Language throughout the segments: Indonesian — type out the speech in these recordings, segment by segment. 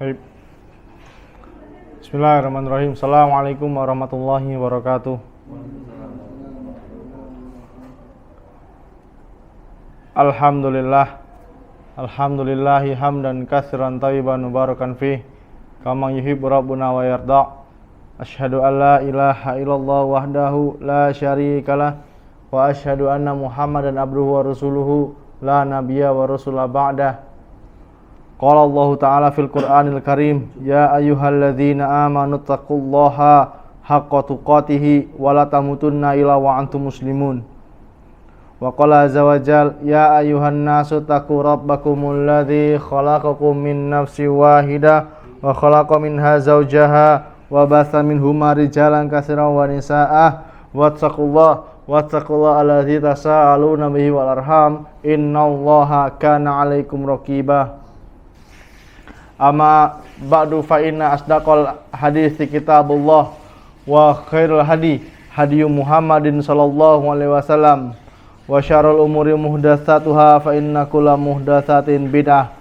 Baik. Bismillahirrahmanirrahim. Assalamualaikum warahmatullahi wabarakatuh. Alhamdulillahi hamdan katsiran thayyiban mubarakan fih kama yuhibbu rabbuna wa yarda. Asyhadu an la ilaha illallah wahdahu la syarikalah wa asyhadu anna Muhammadan abduhu wa rasuluhu la nabiyya wa rasula ba'dah. Qala Allah Ta'ala fil Qur'anil Karim, ya ayyuhalladzina amanu taqullaha haqqa tuqatih wa la tamutunna illa wa antum muslimun. Wa qala azza wa jal, ya ayyuhan nasu taqu rabbakumul ladzi khalaqakum min nafsin wahidah wa khalaqa minha zawjaha wa batha minhuma rijalan katsiran wa nisaa wattaqullaha alladzi tasaaluna bihi wal arham innallaha kana 'alaikum raqibah. Amma ba'du fa inna asdaqal hadithi kitabullah wa khairul hadi Muhammadin sallallahu alaihi wasallam wa syarrul umuri muhdatsatuha fa inna kulla muhdatsatin bid'ah.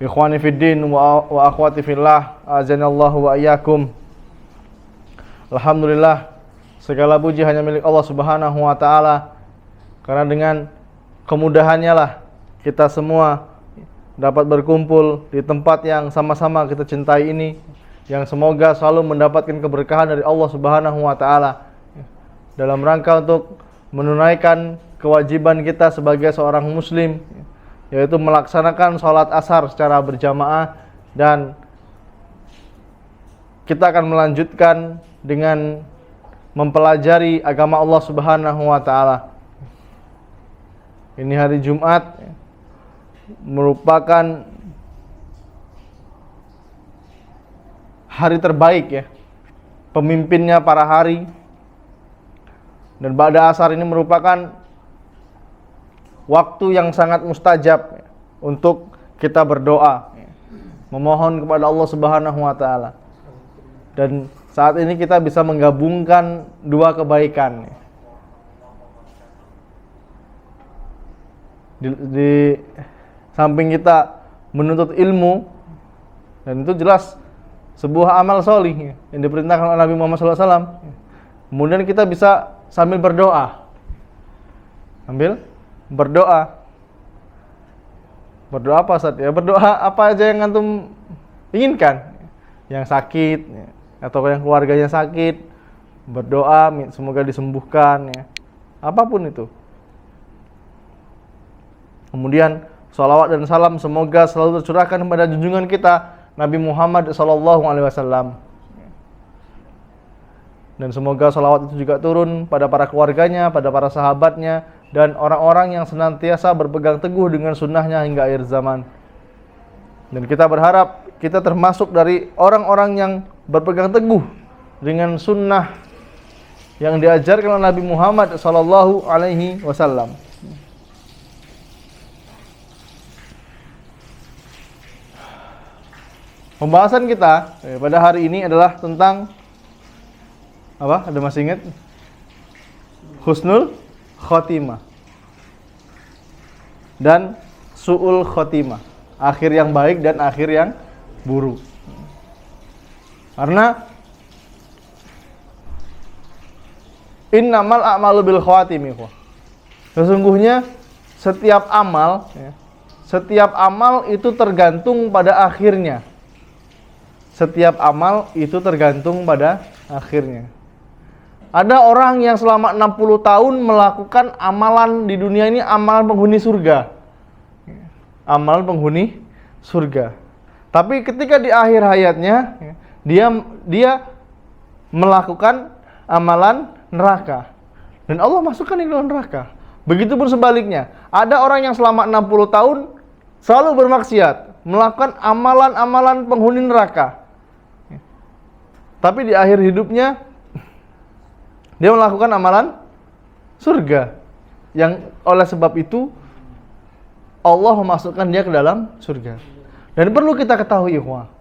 Ikhwani fid din wa akhwati fillah, azanallahu wa iyyakum. Alhamdulillah, segala puji hanya milik Allah Subhanahu wa taala, karena dengan kemudahannya lah kita semua dapat berkumpul di tempat yang sama-sama kita cintai ini, yang semoga selalu mendapatkan keberkahan dari Allah Subhanahu wa taala dalam rangka untuk menunaikan kewajiban kita sebagai seorang muslim, yaitu melaksanakan sholat asar secara berjamaah, dan kita akan melanjutkan dengan mempelajari agama Allah Subhanahu wa taala. Ini hari Jumat merupakan hari terbaik ya, pemimpinnya para hari, dan ba'da asar ini merupakan waktu yang sangat mustajab untuk kita berdoa, memohon kepada Allah Subhanahu wa taala. Dan saat ini kita bisa menggabungkan dua kebaikan. Di samping kita menuntut ilmu, dan itu jelas sebuah amal solih yang diperintahkan oleh Nabi Muhammad SAW. Kemudian kita bisa sambil berdoa, berdoa apa Ustaz? Ya berdoa apa aja yang antum inginkan, yang sakit atau yang keluarganya sakit, berdoa semoga disembuhkan ya, apapun itu. Kemudian shalawat dan salam semoga selalu tercurahkan kepada junjungan kita Nabi Muhammad SAW. Dan semoga shalawat itu juga turun pada para keluarganya, pada para sahabatnya, dan orang-orang yang senantiasa berpegang teguh dengan sunnahnya hingga akhir zaman. Dan kita berharap kita termasuk dari orang-orang yang berpegang teguh dengan sunnah yang diajarkan oleh Nabi Muhammad SAW. Pembahasan kita pada hari ini adalah tentang apa? Ada masih ingat? Husnul khotimah dan su'ul khotimah, akhir yang baik dan akhir yang buruk. Karena innamal a'malu bil khawatimi. Sesungguhnya setiap amal itu tergantung pada akhirnya. Setiap amal itu tergantung pada akhirnya. Ada orang yang selama 60 tahun melakukan amalan di dunia ini, amalan penghuni surga. Amalan penghuni surga. Tapi ketika di akhir hayatnya, dia melakukan amalan neraka. Dan Allah masukkan di dalam neraka. Begitupun sebaliknya. Ada orang yang selama 60 tahun selalu bermaksiat, melakukan amalan-amalan penghuni neraka. Tapi di akhir hidupnya dia melakukan amalan surga, yang oleh sebab itu Allah memasukkan dia ke dalam surga. Dan perlu kita ketahui, ikhwah,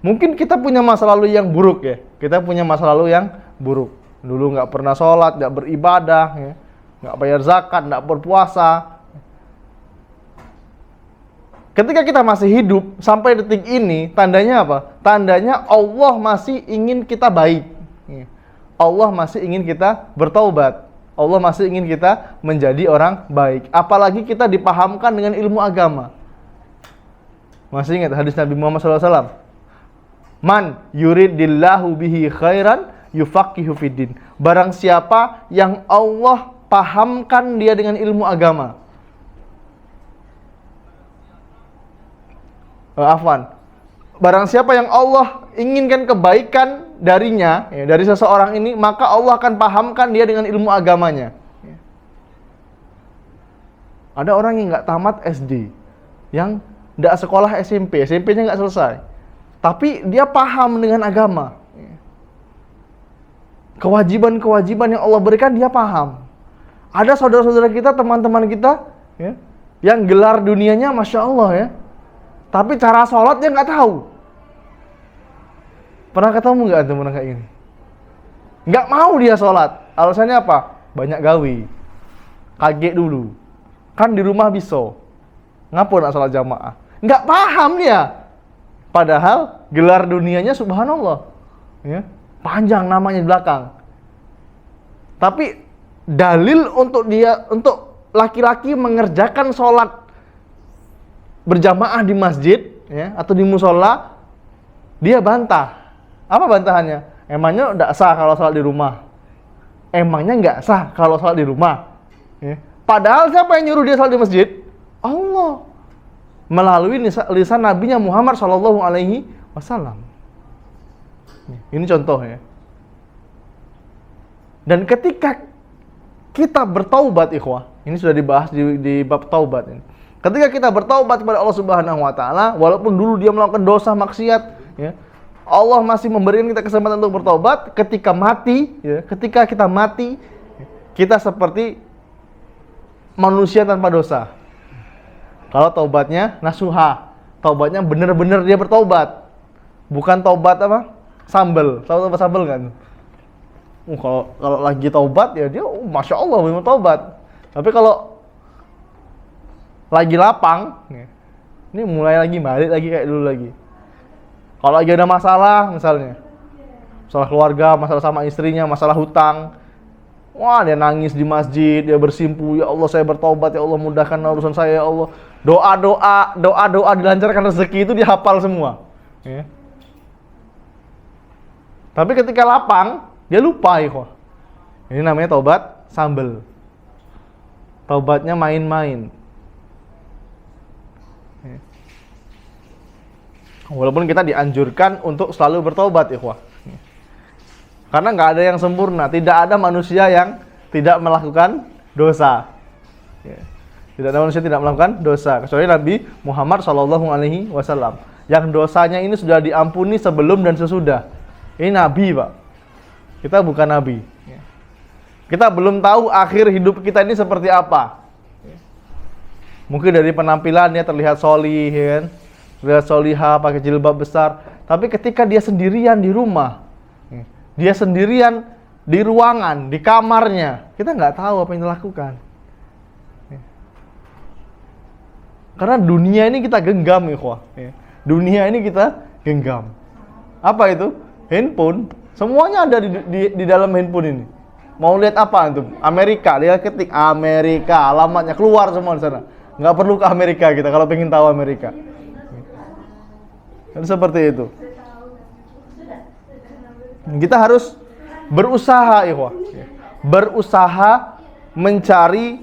mungkin kita punya masa lalu yang buruk ya. Kita punya masa lalu yang buruk. Dulu nggak pernah sholat, nggak beribadah, nggak bayar zakat, nggak berpuasa. Ketika kita masih hidup sampai detik ini, tandanya apa? Tandanya Allah masih ingin kita baik. Allah masih ingin kita bertaubat. Allah masih ingin kita menjadi orang baik. Apalagi kita dipahamkan dengan ilmu agama. Masih ingat hadis Nabi Muhammad SAW? Man yuridillahu bihi khairan yufaqihu fiddin. Barang siapa yang Allah pahamkan dia dengan ilmu agama. Barang siapa yang Allah inginkan kebaikan darinya, ya, dari seseorang ini, maka Allah akan pahamkan dia dengan ilmu agamanya. Ya. Ada orang yang nggak tamat SD, yang nggak sekolah SMP, SMP-nya nggak selesai, tapi dia paham dengan agama. Ya. Kewajiban-kewajiban yang Allah berikan dia paham. Ada saudara-saudara kita, teman-teman kita, ya, yang gelar dunianya Masya Allah ya, tapi cara sholat dia nggak tahu. Pernah ketemu nggak teman kayak gini? Nggak mau dia sholat. Alasannya apa? Banyak gawe. Kaget dulu. Kan di rumah bisa. Ngapa nak sholat jamaah? Nggak paham dia. Padahal gelar dunianya subhanallah. Ya, panjang namanya di belakang. Tapi dalil untuk laki-laki mengerjakan sholat berjamaah di masjid, ya, atau di musola, dia bantah. Apa bantahannya? Emangnya tidak sah kalau sholat di rumah? Emangnya nggak sah kalau sholat di rumah? Ya. Padahal siapa yang nyuruh dia sholat di masjid? Allah, melalui lisan Nabinya Muhammad SAW. Ini contoh ya. Dan ketika kita bertaubat, ikhwah, ini sudah dibahas di bab taubat ini. Ketika kita bertaubat kepada Allah Subhanahu wa taala, walaupun dulu dia melakukan dosa maksiat, ya, Allah masih memberikan kita kesempatan untuk bertaubat. Ketika mati, ya, ketika kita mati, kita seperti manusia tanpa dosa. Kalau taubatnya nasuha, taubatnya benar-benar dia bertaubat. Bukan taubat apa? Sambel. Tahu taubat sambel kan? Kalau lagi taubat ya dia Masya Allah mau taubat. Tapi kalau lagi lapang, ini mulai lagi balik lagi kayak dulu lagi. Kalau lagi ada masalah, misalnya masalah keluarga, masalah sama istrinya, masalah hutang, wah dia nangis di masjid, dia bersimpu, ya Allah saya bertaubat, ya Allah mudahkan urusan saya, ya Allah. Doa dilancarkan rezeki itu dihafal semua. Ya. Tapi ketika lapang, dia lupa ya. Ini namanya taubat sambel. Taubatnya main-main. Walaupun kita dianjurkan untuk selalu bertobat, ikhwah. Karena nggak ada yang sempurna, tidak ada manusia yang tidak melakukan dosa. Tidak ada manusia tidak melakukan dosa, kecuali Nabi Muhammad SAW, yang dosanya ini sudah diampuni sebelum dan sesudah. Ini Nabi, Pak. Kita bukan Nabi. Kita belum tahu akhir hidup kita ini seperti apa. Mungkin dari penampilannya terlihat solih, kan? Terlihat solihah, pakai jilbab besar. Tapi ketika dia sendirian di rumah, dia sendirian di ruangan, di kamarnya, kita nggak tahu apa yang dia lakukan. Karena dunia ini kita genggam, ikhwah. Dunia ini kita genggam. Apa itu? Handphone. Semuanya ada di dalam handphone ini. Mau lihat apa antum? Amerika, lihat ketik Amerika, alamatnya keluar semua di sana. Nggak perlu ke Amerika kita kalau pengen tahu Amerika. Dan seperti itu. Kita harus berusaha, ikhwah. Berusaha mencari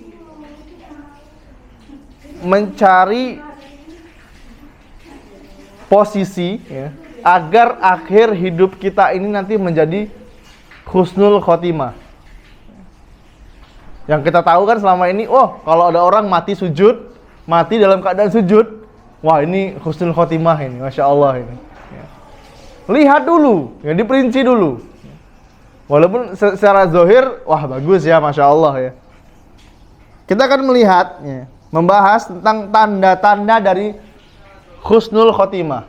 posisi, ya, agar akhir hidup kita ini nanti menjadi husnul khotimah. Yang kita tahu kan selama ini, kalau ada orang mati sujud, mati dalam keadaan sujud, wah ini husnul khotimah ini, Masya Allah ini. Ya. Lihat dulu, ya, diperinci dulu. Walaupun secara zahir, wah bagus ya, Masya Allah ya. Kita akan melihat, ya, membahas tentang tanda-tanda dari husnul khotimah.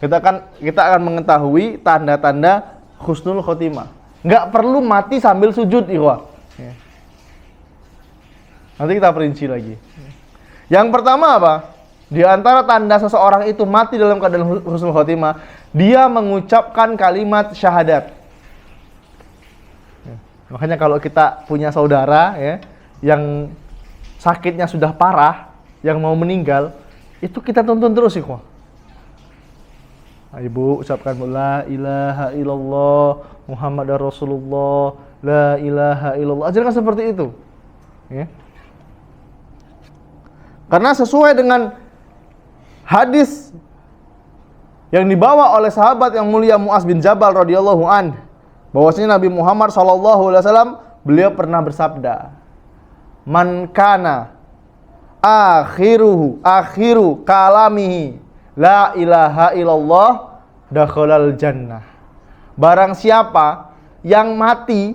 Kita akan mengetahui tanda-tanda husnul khotimah. Nggak perlu mati sambil sujud, ikhwah. Ya. Nanti kita perinci lagi. Yang pertama apa? Di antara tanda seseorang itu mati dalam keadaan husnul khotimah, dia mengucapkan kalimat syahadat. Makanya kalau kita punya saudara ya, yang sakitnya sudah parah, yang mau meninggal, itu kita tuntun terus ikhwah. Ibu ucapkan la ilaha illallah Muhammadar Rasulullah, la ilaha illallah. Ajarkan seperti itu. Ya. Karena sesuai dengan hadis yang dibawa oleh sahabat yang mulia Mu'adz bin Jabal radhiyallahu an, bahwasanya Nabi Muhammad SAW beliau pernah bersabda, "Man kana akhiru kalamihi la ilaha illallah dakhalal jannah." Barang siapa yang mati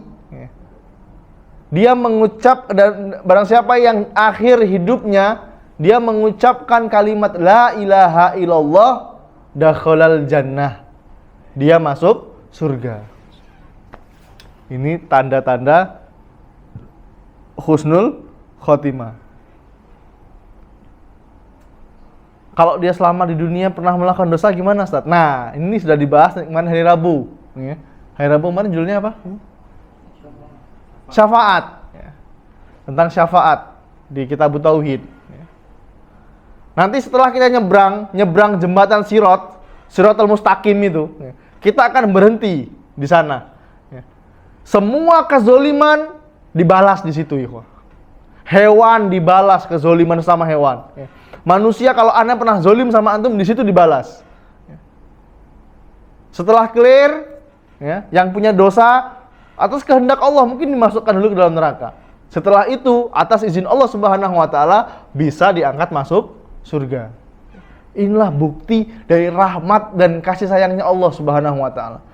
dia mengucap, dan barang siapa yang akhir hidupnya dia mengucapkan kalimat la ilaha illallah dakhalal jannah, dia masuk surga. Ini tanda-tanda husnul khotimah. Kalau dia selama di dunia pernah melakukan dosa gimana, Ustaz? Nah, ini sudah dibahas kemarin hari Rabu. Hari Rabu kemarin judulnya apa? Syafaat. Tentang syafaat di Kitab Tauhid. Nanti setelah kita nyebrang jembatan Shiratal Mustaqim itu, kita akan berhenti di sana. Semua kezoliman dibalas di situ, ikhwah. Hewan dibalas kezoliman sama hewan. Manusia kalau Anda pernah zolim sama antum, di situ dibalas. Setelah clear, yang punya dosa atas kehendak Allah mungkin dimasukkan dulu ke dalam neraka. Setelah itu, atas izin Allah Subhanahu wa taala bisa diangkat masuk surga. Inilah bukti dari rahmat dan kasih sayangnya Allah Subhanahu wa taala.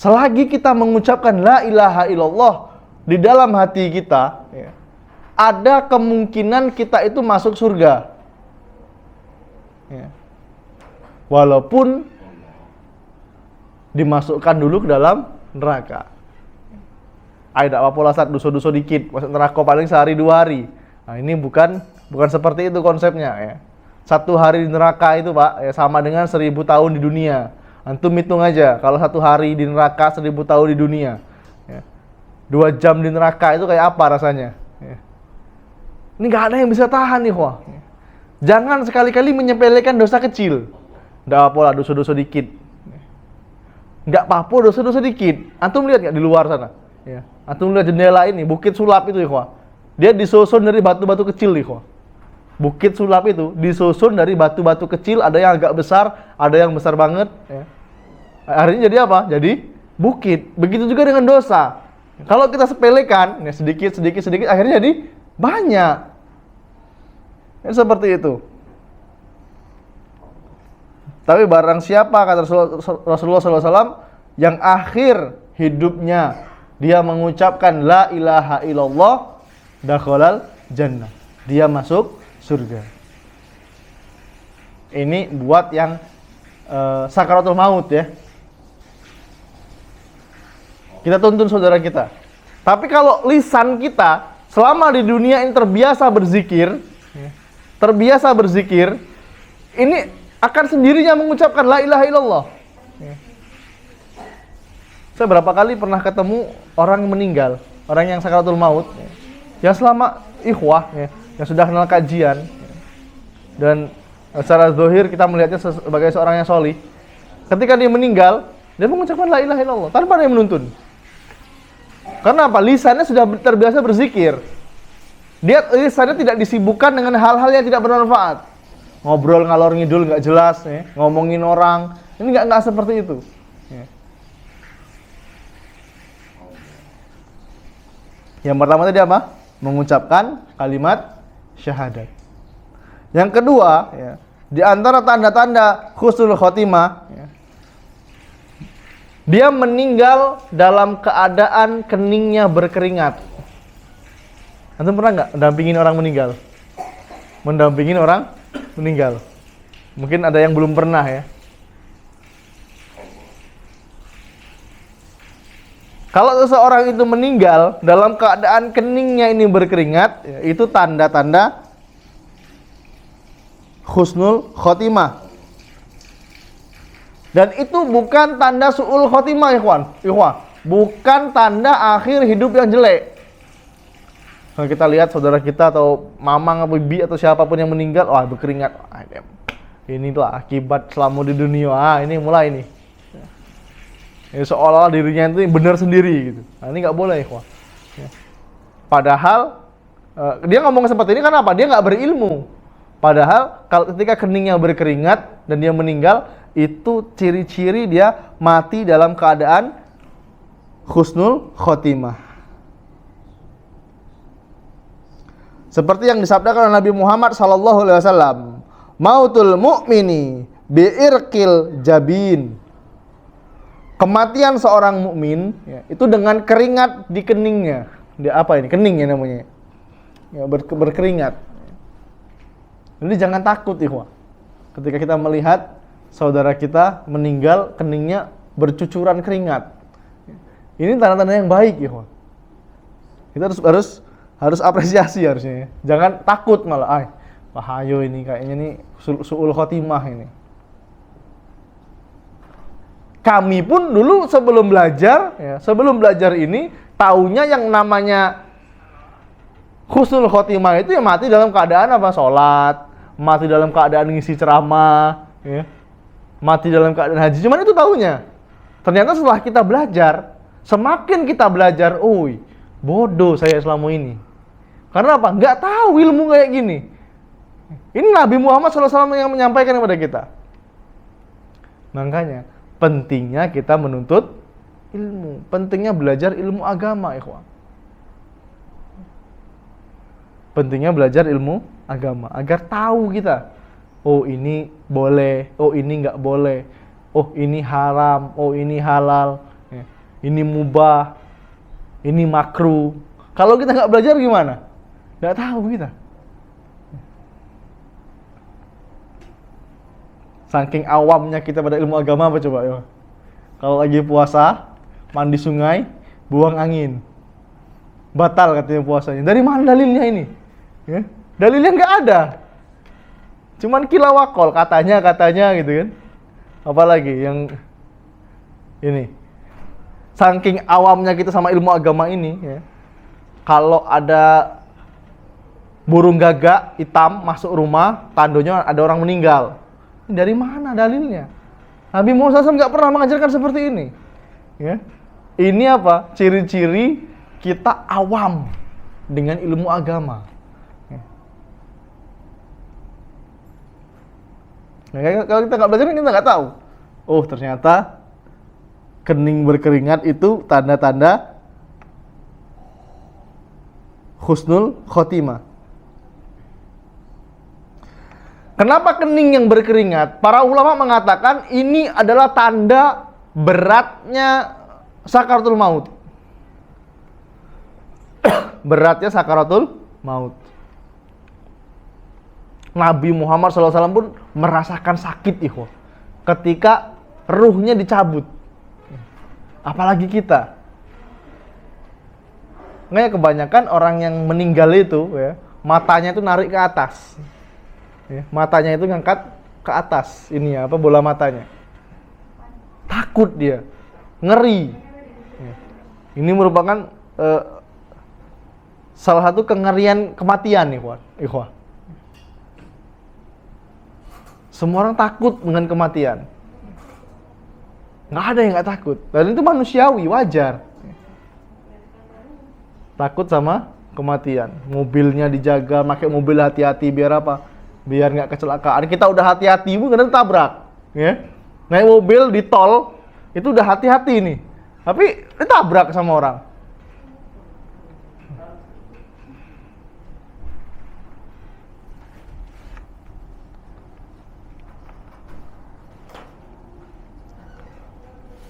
Selagi kita mengucapkan la ilaha illallah di dalam hati kita, ada kemungkinan kita itu masuk surga. Walaupun dimasukkan dulu ke dalam neraka. Tidak apa-apa lah, dosa-dosa dikit masuk neraka paling sehari 2 hari. Nah, ini bukan seperti itu konsepnya ya. 1 hari di neraka itu Pak sama dengan 1000 tahun di dunia. Antum hitung aja, kalau 1 hari di neraka 1000 tahun di dunia, 2 jam di neraka itu kayak apa rasanya? Ini gak ada yang bisa tahan nih, wah. Jangan sekali-kali menyepelekan dosa kecil. Nggak apa-apa lah, dosa-dosa dikit. Nggak apa-apa dosa-dosa dikit. Antum lihat nggak di luar sana? Antum lihat jendela ini, Bukit Sulap itu, ikhwah. Dia disusun dari batu-batu kecil, ikhwah. Bukit Sulap itu disusun dari batu-batu kecil, ada yang agak besar, ada yang besar banget. Akhirnya jadi apa? Jadi bukit. Begitu juga dengan dosa. Kalau kita sepelekan, sedikit, akhirnya jadi banyak. Seperti itu. Tapi barang siapa, kata Rasulullah SAW, yang akhir hidupnya dia mengucapkan la ilaha illallah dakhalal jannah, dia masuk surga. Ini buat yang sakaratul maut ya. Kita tuntun saudara kita. Tapi kalau lisan kita selama di dunia ini terbiasa berzikir, ini akan sendirinya mengucapkan la ilaha illallah. Saya berapa kali pernah ketemu orang meninggal, orang yang sakaratul maut, yang selama ikhwah, yang sudah kenal kajian, dan secara zahir kita melihatnya sebagai seorang yang solih. Ketika dia meninggal, dia mengucapkan la ilaha illallah tanpa ada yang menuntun. Karena apa? Lisannya sudah terbiasa berzikir. Lisannya tidak disibukkan dengan hal-hal yang tidak bermanfaat. Ngobrol ngalor ngidul nggak jelas, ngomongin orang, ini nggak seperti itu. Yang pertama tadi apa? Mengucapkan kalimat syahadat. Yang kedua, di antara tanda-tanda husnul khotimah, dia meninggal dalam keadaan keningnya berkeringat. Antum pernah nggak mendampingin orang meninggal? Mendampingin orang meninggal. Mungkin ada yang belum pernah ya. Kalau seseorang itu meninggal dalam keadaan keningnya ini berkeringat, itu tanda-tanda husnul khotimah. Dan itu bukan tanda su'ul khotimah, ikhwan. Bukan tanda akhir hidup yang jelek. Kalau kita lihat saudara kita atau mamang atau bibi atau siapapun yang meninggal, wah berkeringat. Inilah akibat selama di dunia. Ini mulai nih. Ya, seolah-olah dirinya itu benar sendiri gitu. Nah, ini nggak boleh, ikhwan. Padahal dia ngomong seperti ini karena apa? Dia nggak berilmu. Padahal kalau ketika keningnya berkeringat dan dia meninggal, itu ciri-ciri dia mati dalam keadaan husnul khotimah. Seperti yang disabdakan oleh Nabi Muhammad SAW, mautul mu'mini bi'irqil jabin. Kematian seorang mukmin ya, itu dengan keringat di keningnya. Dia apa ini? Kening ya namanya. Ya, berkeringat. Jadi jangan takut, ikhwah. Ketika kita melihat saudara kita meninggal, keningnya bercucuran keringat. Ini tanda-tanda yang baik, ikhwah. Kita harus apresiasi harusnya. Ya. Jangan takut malah, bahaya ini kayaknya nih su'ul khotimah ini. Kami pun dulu sebelum belajar ini, taunya yang namanya husnul khotimah itu ya mati dalam keadaan apa? Sholat, mati dalam keadaan ngisi ceramah, ya. Mati dalam keadaan haji. Cuman itu taunya. Ternyata setelah kita belajar, semakin kita belajar, bodoh saya selama ini. Karena apa? Nggak tahu ilmu kayak gini. Ini Nabi Muhammad SAW yang menyampaikan kepada kita. Makanya pentingnya kita menuntut ilmu, pentingnya belajar ilmu agama, ikhwan. Pentingnya belajar ilmu agama agar tahu kita, ini boleh, ini nggak boleh, ini haram, ini halal, ini mubah, ini makruh. Kalau kita nggak belajar gimana? Nggak tahu kita. Saking awamnya kita pada ilmu agama apa coba ya? Kalau lagi puasa, mandi sungai, buang angin, batal katanya puasanya. Dari mana dalilnya ini? Ya? Dalilnya nggak ada. Cuman kilawakol katanya gitu kan. Apalagi yang ini. Saking awamnya kita sama ilmu agama ini, ya. Kalau ada burung gagak hitam masuk rumah, tandanya ada orang meninggal. Dari mana dalilnya? Nabi Muhammad SAW nggak pernah mengajarkan seperti ini. Ya. Ini apa? Ciri-ciri kita awam dengan ilmu agama. Ya. Nah, kalau kita nggak belajar, kita nggak tahu. Ternyata kening berkeringat itu tanda-tanda husnul khotimah. Kenapa kening yang berkeringat? Para ulama mengatakan ini adalah tanda beratnya sakaratul maut. Beratnya sakaratul maut. Nabi Muhammad SAW pun merasakan sakit, ikhwah, ketika ruhnya dicabut. Apalagi kita. Makanya kebanyakan orang yang meninggal itu, ya, matanya itu narik ke atas. Ya, matanya itu ngangkat ke atas, ini ya, bola matanya. Takut dia, ngeri. Ya. Ini merupakan salah satu kengerian kematian, ikhwah. Semua orang takut dengan kematian. Nggak ada yang nggak takut. Dan itu manusiawi, wajar. Takut sama kematian. Mobilnya dijaga, pakai mobil hati-hati biar apa? Biar nggak kecelakaan. Kita udah hati-hati, kadang tabrak, ya. Naik mobil di tol itu udah hati-hati nih, tapi ditabrak sama orang.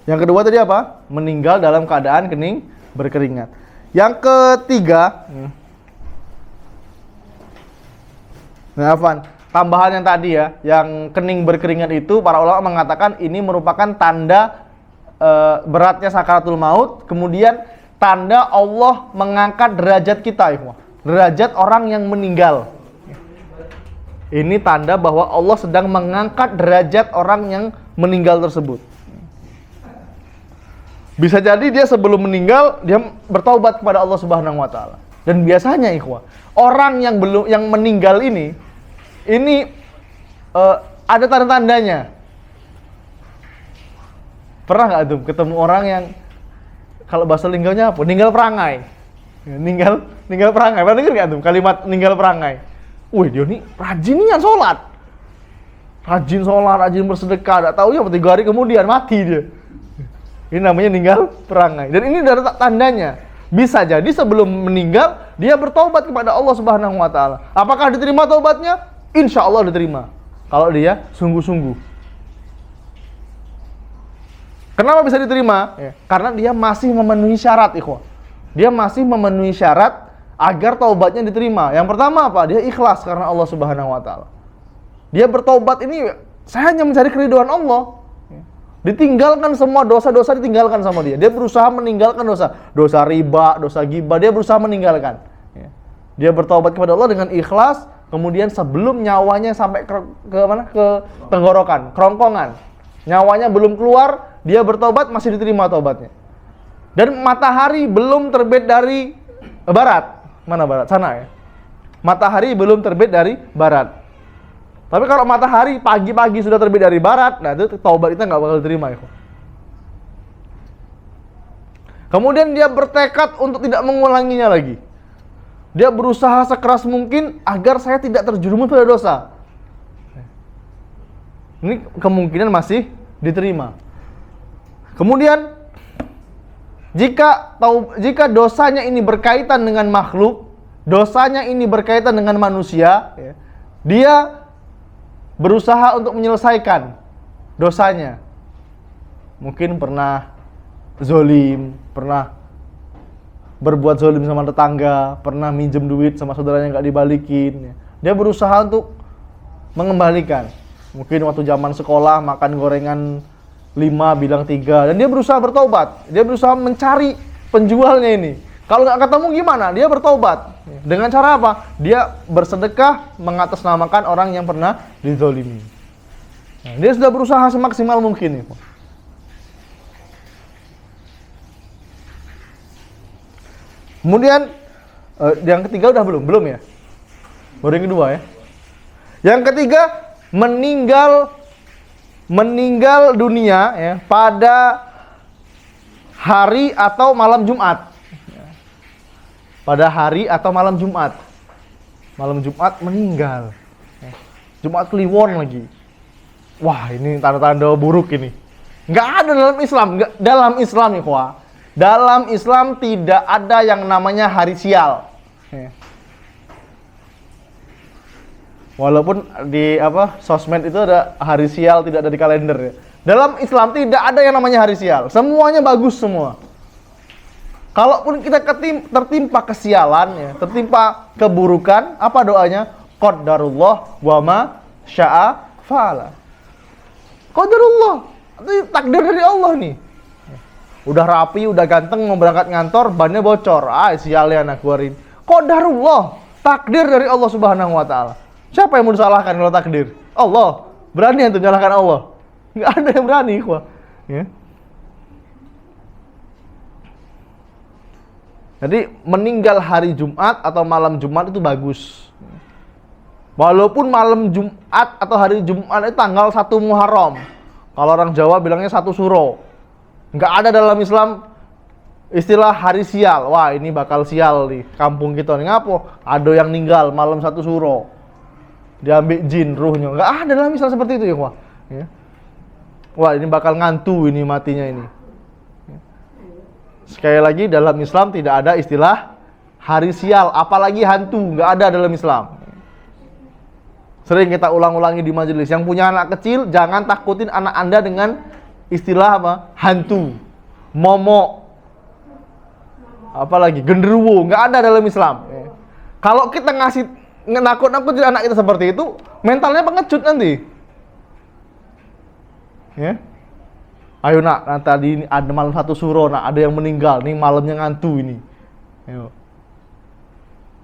Yang kedua tadi apa? Meninggal dalam keadaan kening berkeringat. Yang ketiga, tambahan yang tadi ya, yang kening berkeringat itu para ulama mengatakan ini merupakan tanda beratnya sakaratul maut, kemudian tanda Allah mengangkat derajat kita, derajat orang yang meninggal. Ini tanda bahwa Allah sedang mengangkat derajat orang yang meninggal tersebut. Bisa jadi dia sebelum meninggal dia bertaubat kepada Allah Subhanahu wa taala. Dan biasanya ikhwah, orang yang meninggal ini ada tanda-tandanya. Pernah nggak tuh ketemu orang yang kalau bahasa linggaunya apa? Ninggal perangai. Ninggal perangai. Pernah dengar nggak tuh kalimat ninggal perangai? Wih, dia nih rajinnya sholat. Rajin sholat, rajin bersedekah. Nggak tahu ya 3 hari kemudian mati dia. Ini namanya ninggal perangai. Dan ini ada tandanya. Bisa jadi sebelum meninggal dia bertaubat kepada Allah Subhanahu wa taala. Apakah diterima taubatnya? Insya Allah diterima. Kalau dia sungguh-sungguh. Kenapa bisa diterima? Karena dia masih memenuhi syarat, ikhwah. Dia masih memenuhi syarat agar taubatnya diterima. Yang pertama apa? Dia ikhlas karena Allah Subhanahu wa taala. Dia bertaubat ini saya hanya mencari keridhaan Allah. Ditinggalkan semua dosa-dosa, ditinggalkan sama dia. Dia berusaha meninggalkan dosa riba, dosa ghibah, dia berusaha meninggalkan. Dia bertaubat kepada Allah dengan ikhlas, kemudian sebelum nyawanya sampai ke tenggorokan, kerongkongan, nyawanya belum keluar, dia bertaubat, masih diterima taubatnya. Dan matahari belum terbit dari barat. Mana barat? Sana ya. Matahari belum terbit dari barat. Tapi kalau matahari pagi-pagi sudah terbit dari barat, nah itu taubat kita nggak bakal diterima ya. Kemudian dia bertekad untuk tidak mengulanginya lagi. Dia berusaha sekeras mungkin agar saya tidak terjerumus pada dosa. Ini kemungkinan masih diterima. Kemudian jika dosanya ini berkaitan dengan makhluk, dosanya ini berkaitan dengan manusia, dia berusaha untuk menyelesaikan dosanya. Mungkin pernah zolim, pernah berbuat zolim sama tetangga, pernah minjem duit sama saudaranya nggak dibalikin. Dia berusaha untuk mengembalikan. Mungkin waktu zaman sekolah makan gorengan 5 bilang 3, dan dia berusaha bertobat. Dia berusaha mencari penjualnya ini. Kalau nggak ketemu gimana? Dia bertobat. Dengan cara apa? Dia bersedekah mengatasnamakan orang yang pernah dizolimi. Nah, dia sudah berusaha semaksimal mungkin. Kemudian yang ketiga udah belum ya? Baru yang kedua ya. Yang ketiga meninggal dunia ya pada hari atau malam Jumat. Pada hari atau malam Jumat. Malam Jumat meninggal. Jumat Kliwon lagi. Wah, ini tanda-tanda buruk ini. Nggak ada dalam Islam. Dalam Islam nih, dalam Islam tidak ada yang namanya hari sial. Walaupun di sosmed itu ada hari sial, tidak ada di kalender ya. Dalam Islam tidak ada yang namanya hari sial. Semuanya bagus semua. Kalaupun kita tertimpa kesialan ya, tertimpa keburukan, apa doanya? Qadarullah wa ma syaa fa'ala. Qadarullah, itu takdir dari Allah nih. Udah rapi, udah ganteng, mau berangkat ngantor, bannya bocor. Sialnya anak keluarin. Qadarullah, takdir dari Allah Subhanahu wa taala. Siapa yang mau disalahkan kalau takdir? Allah. Berani untuk menyalahkan Allah? Nggak ada yang berani, ya. Jadi meninggal hari Jumat atau malam Jumat itu bagus. Walaupun malam Jumat atau hari Jumat itu tanggal 1 Muharram. Kalau orang Jawa bilangnya 1 Suro. Nggak ada dalam Islam istilah hari sial. Wah, ini bakal sial nih kampung kita nih. Ngapo? Ada yang meninggal malam 1 Suro. Diambil jin ruhnya. Nggak ada dalam Islam seperti itu ya, Wah, ini bakal ngantu ini matinya ini. Sekali lagi, dalam Islam tidak ada istilah hari sial, apalagi hantu, nggak ada dalam Islam. Sering kita ulang-ulangi di majelis. Yang punya anak kecil, jangan takutin anak Anda dengan istilah hantu, momok, apalagi genderuwo, nggak ada dalam Islam. Kalau kita ngasih nakut-nakutin anak kita seperti itu, mentalnya pengecut nanti. Ya. Ayo nak, tadi ini ada malam 1 Suro, nak ada yang meninggal, nih malamnya ngantu ini. Ayo.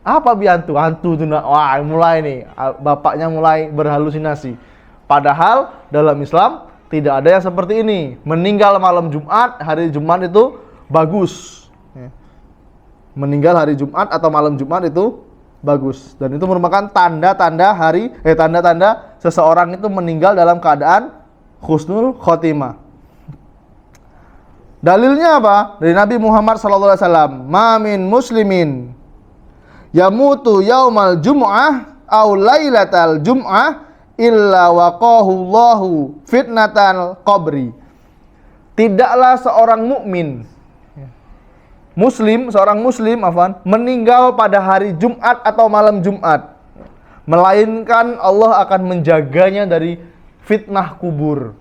Apa biantu? Hantu tuh nak. Wah, mulai nih. Bapaknya mulai berhalusinasi. Padahal dalam Islam tidak ada yang seperti ini. Meninggal malam Jumat, hari Jumat itu bagus. Meninggal hari Jumat atau malam Jumat itu bagus. Dan itu merupakan tanda-tanda seseorang itu meninggal dalam keadaan husnul khotimah. Dalilnya apa? Dari Nabi Muhammad SAW. Ma min muslimin yamutu yaumal jum'ah aw lailatal jum'ah illa waqahu Allahu fitnatal qabri. Tidaklah seorang mukmin seorang muslim meninggal pada hari Jumat atau malam Jumat, melainkan Allah akan menjaganya dari fitnah kubur.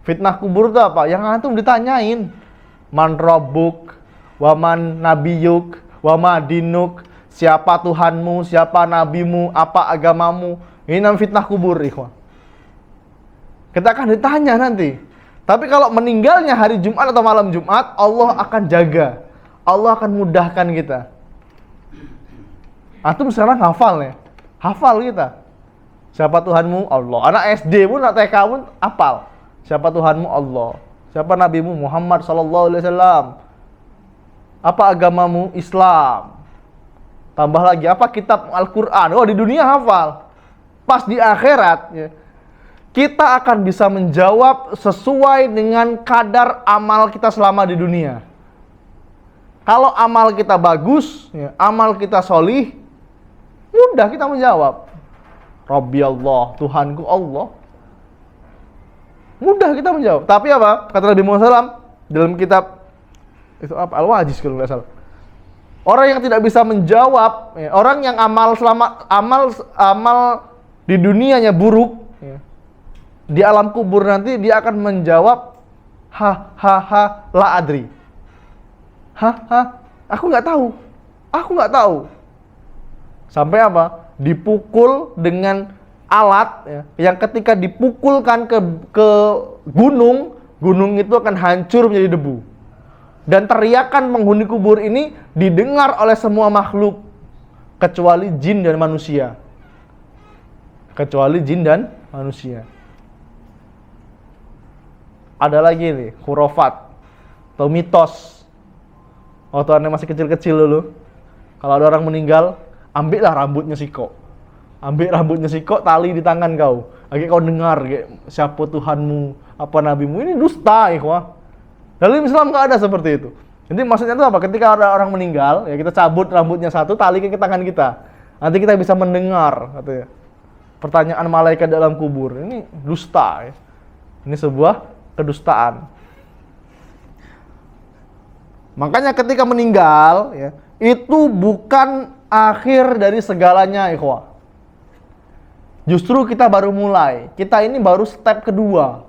Fitnah kubur itu apa? Yang antum ditanyain, man rabbuk, wa man nabiyuk, wa ma dinuk, siapa Tuhanmu, siapa nabimu, apa agamamu. Ini namanya fitnah kubur, ikhwan. Kita akan ditanya nanti. Tapi kalau meninggalnya hari Jumat atau malam Jumat, Allah akan jaga. Allah akan mudahkan kita. Antum sekarang hafal ya? Hafal kita. Siapa Tuhanmu? Allah. Anak SD pun, anak TK pun hafal. Siapa Tuhanmu? Allah. Siapa nabimu? Muhammad SAW. Apa agamamu? Islam. Tambah lagi, apa kitab Al-Quran? Oh, di dunia hafal. Pas di akhirat, ya, kita akan bisa menjawab sesuai dengan kadar amal kita selama di dunia. Kalau amal kita bagus, ya, amal kita solih, mudah kita menjawab. Rabbi Allah, Tuhanku Allah. Mudah kita menjawab. Tapi apa? Kata Nabi Muhammad SAW dalam kitab itu apa? Al-Wajiz kalau nggak salah. Orang yang tidak bisa menjawab, ya, orang yang amal di dunianya buruk, ya, di alam kubur nanti dia akan menjawab la adri. Aku nggak tahu. Sampai apa? Dipukul dengan alat, ya, yang ketika dipukulkan ke gunung itu akan hancur menjadi debu. Dan teriakan penghuni kubur ini didengar oleh semua makhluk kecuali jin dan manusia. Ada lagi nih, khurafat atau mitos. Waktu anda masih kecil-kecil dulu, kalau ada orang meninggal, ambillah rambutnya siko. Ambil rambutnya siko, tali di tangan kau. Lagi kau dengar, siapa Tuhanmu, apa nabimu. Ini dusta, ikhwah. Dalam Islam nggak ada seperti itu. Jadi maksudnya itu apa? Ketika ada orang meninggal, ya kita cabut rambutnya satu, tali ke tangan kita. Nanti kita bisa mendengar, katanya, pertanyaan malaikat dalam kubur. Ini dusta, ya. Ini sebuah kedustaan. Makanya ketika meninggal, ya, itu bukan akhir dari segalanya, ikhwah. Justru kita baru mulai. Kita ini baru step kedua.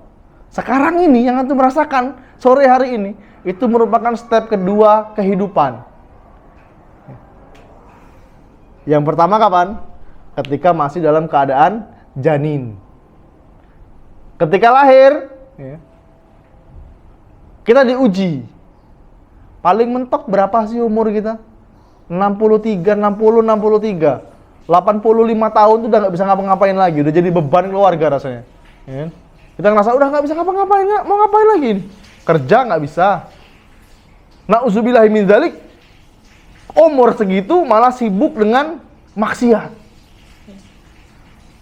Sekarang ini yang antum merasakan sore hari ini, itu merupakan step kedua kehidupan. Yang pertama kapan? Ketika masih dalam keadaan janin. Ketika lahir, ya, kita diuji. Paling mentok berapa sih umur kita? 63. 85 tahun tuh udah nggak bisa ngapa-ngapain lagi, udah jadi beban keluarga rasanya. Ya. Kita ngerasa udah nggak bisa ngapa-ngapain, mau ngapain lagi? Kerja nggak bisa. Na'udzubillahi min dzalik. Umur segitu malah sibuk dengan maksiat.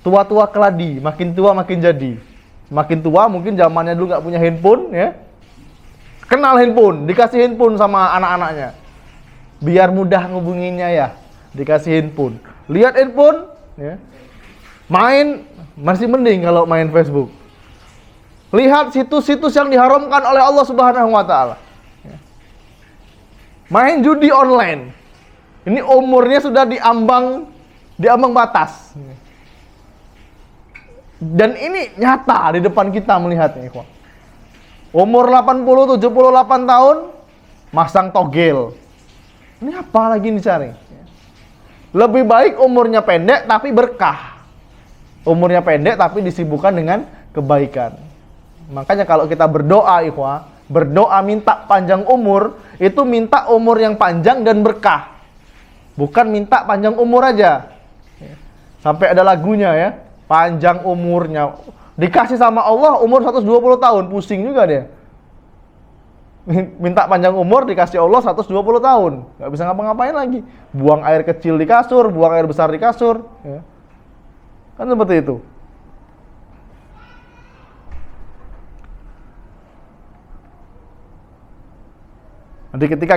Tua-tua keladi, makin tua makin jadi. Makin tua mungkin zamannya dulu nggak punya handphone, ya. Kenal handphone, dikasih handphone sama anak-anaknya. Biar mudah ngubunginnya ya, dikasih handphone. Lihat handphone, ya. Main masih mending kalau main Facebook. Lihat situs-situs yang diharamkan oleh Allah Subhanahu wa taala. Ya. Main judi online. Ini umurnya sudah diambang batas. Dan ini nyata di depan kita melihatnya, ikhwan. Umur 80, 78 tahun masang togel. Ini apa lagi dicari? Lebih baik umurnya pendek tapi berkah. Umurnya pendek tapi disibukkan dengan kebaikan. Makanya kalau kita berdoa, ikhwah, berdoa minta panjang umur, itu minta umur yang panjang dan berkah. Bukan minta panjang umur aja. Sampai ada lagunya ya, panjang umurnya. Dikasih sama Allah umur 120 tahun, pusing juga dia. Minta panjang umur dikasih Allah 120 tahun, nggak bisa ngapa-ngapain lagi. Buang air kecil di kasur, buang air besar di kasur, ya. Kan seperti itu. Nanti ketika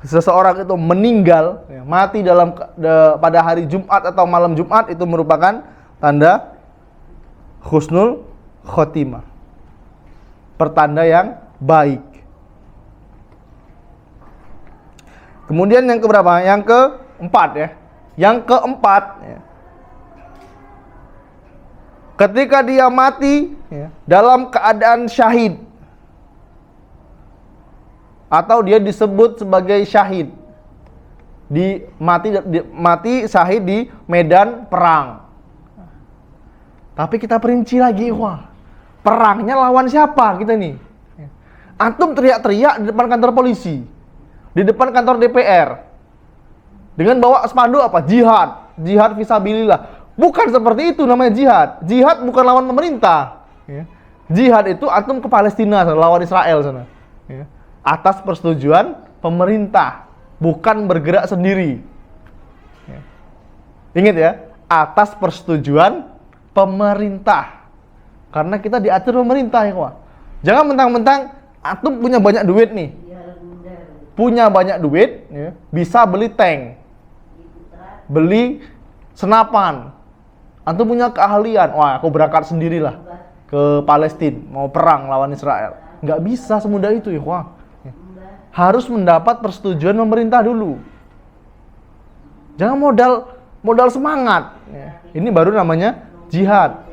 seseorang itu meninggal, ya, mati pada hari Jumat atau malam Jumat, itu merupakan tanda husnul khotimah, pertanda yang baik. Kemudian yang keberapa? Yang keempat ya. Yang keempat ya. Ketika dia mati ya, dalam keadaan syahid, atau dia disebut sebagai syahid, mati syahid di medan perang. Tapi kita perinci lagi, wah, perangnya lawan siapa kita nih? Antum teriak-teriak di depan kantor polisi, di depan kantor DPR, dengan bawa spanduk apa? Jihad fisabilillah. Bukan seperti itu namanya jihad. Jihad bukan lawan pemerintah. Ya. Jihad itu antum ke Palestina sana, lawan Israel sana. Ya. Atas persetujuan pemerintah, bukan bergerak sendiri. Ya. Ingat ya, atas persetujuan pemerintah. Karena kita diatur pemerintah ya, kawan. Jangan mentang-mentang antum punya banyak duit nih. Punya banyak duit, ya, bisa beli tank, beli senapan. Antum punya keahlian, wah aku berangkat sendirilah ke Palestina, mau perang lawan Israel. Nggak bisa semudah itu, ya, wah. Harus mendapat persetujuan pemerintah dulu. Jangan modal semangat. Ya. Ini baru namanya jihad.